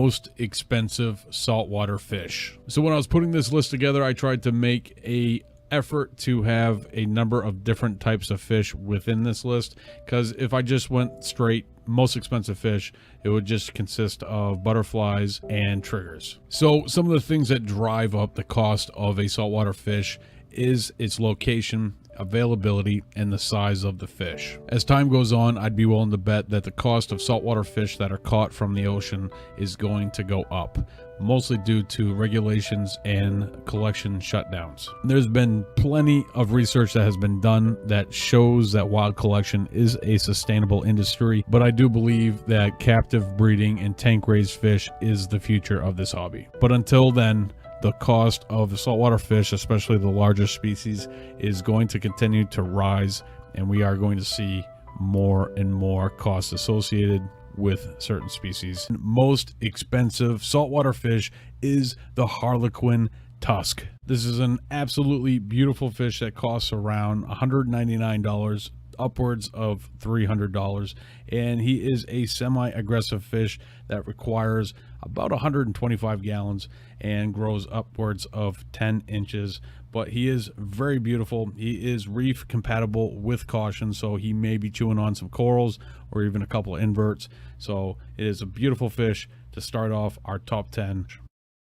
most expensive saltwater fish. So when I was putting this list together, I tried to make a effort to have a number of different types of fish within this list, because if I just went straight most expensive fish, it would just consist of butterflies and triggers. So some of the things that drive up the cost of a saltwater fish is its location, availability, and the size of the fish. As time goes on, I'd be willing to bet that the cost of saltwater fish that are caught from the ocean is going to go up, mostly due to regulations and collection shutdowns. There's been plenty of research that has been done that shows that wild collection is a sustainable industry, but I do believe that captive breeding and tank raised fish is the future of this hobby. But until then, the cost of the saltwater fish, especially the larger species, is going to continue to rise, and we are going to see more and more costs associated with certain species. Most expensive saltwater fish is the Harlequin Tusk. This is an absolutely beautiful fish that costs around $199, upwards of $300, and he is a semi-aggressive fish that requires about 125 gallons and grows upwards of 10 inches. But he is very beautiful. He is reef compatible with caution, so he may be chewing on some corals or even a couple of inverts. So it is a beautiful fish to start off our top 10.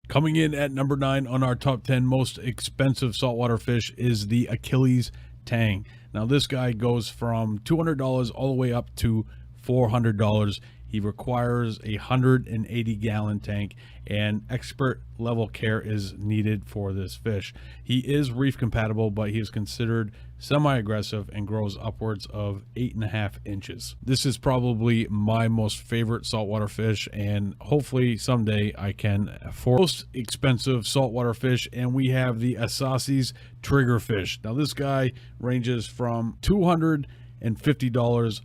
Coming in at number 9 on our top 10 most expensive saltwater fish is the Achilles Tang. Now this guy goes from $200 all the way up to $400. He requires a 180-gallon tank, and expert level care is needed for this fish. He is reef compatible, but he is considered semi-aggressive and grows upwards of 8.5 inches. This is probably my most favorite saltwater fish, and hopefully someday I can afford most expensive saltwater fish, and we have the Achilles Triggerfish. Now this guy ranges from $250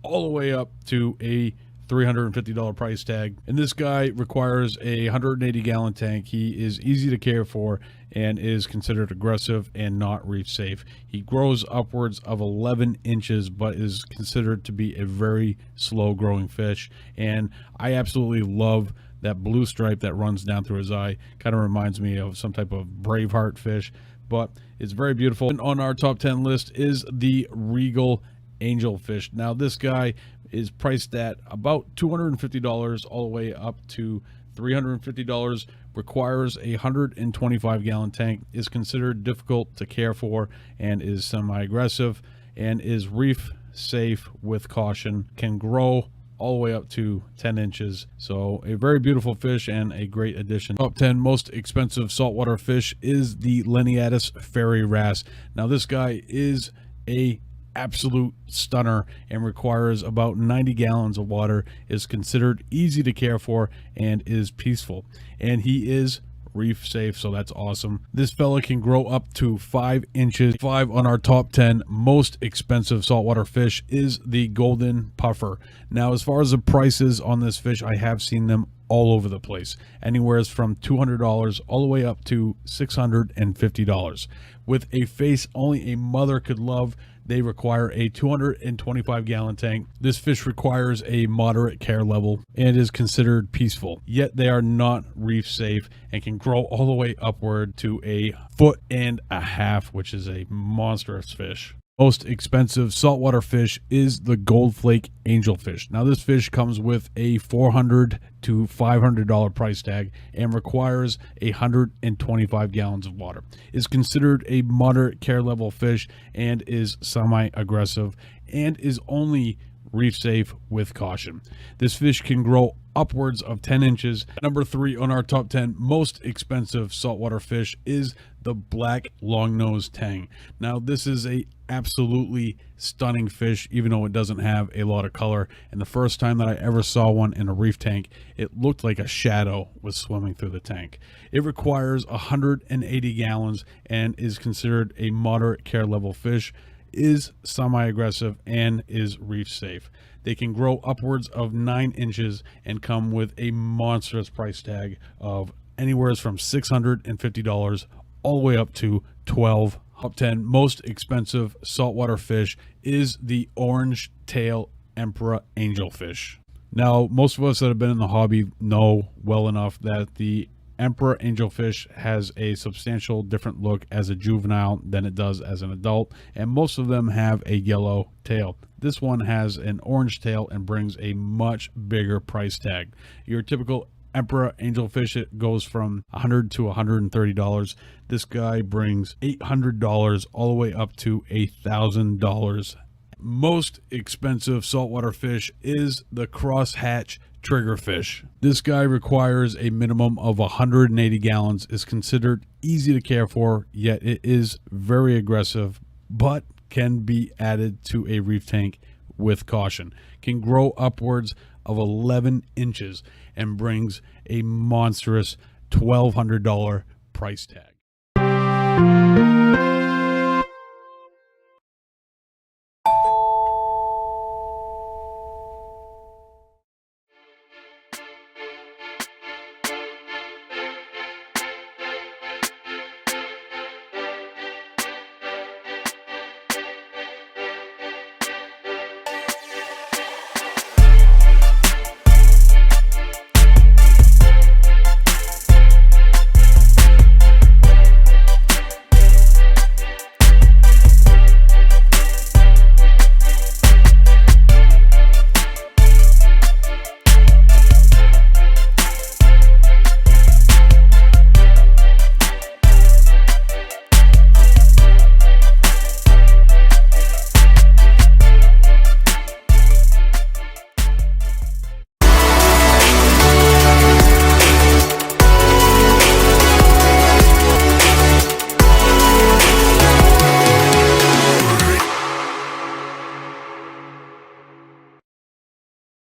all the way up to a $350 price tag, and this guy requires a 180-gallon tank. He is easy to care for and is considered aggressive and not reef safe. He grows upwards of 11 inches but is considered to be a very slow growing fish, and I absolutely love that blue stripe that runs down through his eye. Kind of reminds me of some type of Braveheart fish, but it's very beautiful. And on our top 10 list is the Regal Angelfish. Now this guy is priced at about $250 all the way up to $350, requires a 125-gallon tank, is considered difficult to care for, and is semi-aggressive, and is reef safe with caution, can grow all the way up to 10 inches. So a very beautiful fish and a great addition. Top 10 most expensive saltwater fish is the Leniatus fairy wrasse. Now this guy is a absolute stunner and requires about 90 gallons of water, is considered easy to care for, and is peaceful, and he is reef safe, so that's awesome. This fella can grow up to 5 inches. 5 on our top 10 most expensive saltwater fish is the golden puffer. Now as far as the prices on this fish, I have seen them all over the place, anywhere from $200 all the way up to $650. With a face only a mother could love, they require a 225-gallon tank. This fish requires a moderate care level and is considered peaceful, yet they are not reef safe and can grow all the way upward to a 1.5 feet, which is a monstrous fish. Most expensive saltwater fish is the Flake Angelfish. Now this fish comes with a $400 to $500 price tag and requires 125 gallons of water. Is considered a moderate care level fish and is semi-aggressive and is only reef safe with caution. This fish can grow upwards of 10 inches. Number 3 on our top 10 most expensive saltwater fish is the black longnose tang. Now this is a absolutely stunning fish, even though it doesn't have a lot of color, and the first time that I ever saw one in a reef tank, it looked like a shadow was swimming through the tank. It requires 180 gallons and is considered a moderate care level fish, is semi-aggressive, and is reef safe. They can grow upwards of 9 inches and come with a monstrous price tag of anywhere from $650 all the way up to $1,200. Top 10 most expensive saltwater fish is the orange tail emperor angelfish. Now, most of us that have been in the hobby know well enough that the Emperor Angelfish has a substantial different look as a juvenile than it does as an adult, and most of them have a yellow tail. This one has an orange tail and brings a much bigger price tag. Your typical Emperor Angelfish, it goes from $100 to $130. This guy brings $800 all the way up to $1,000. Most expensive saltwater fish is the Crosshatch Triggerfish. This guy requires a minimum of 180 gallons, is considered easy to care for, yet it is very aggressive, but can be added to a reef tank with caution. Can grow upwards of 11 inches and brings a monstrous $1,200 price tag.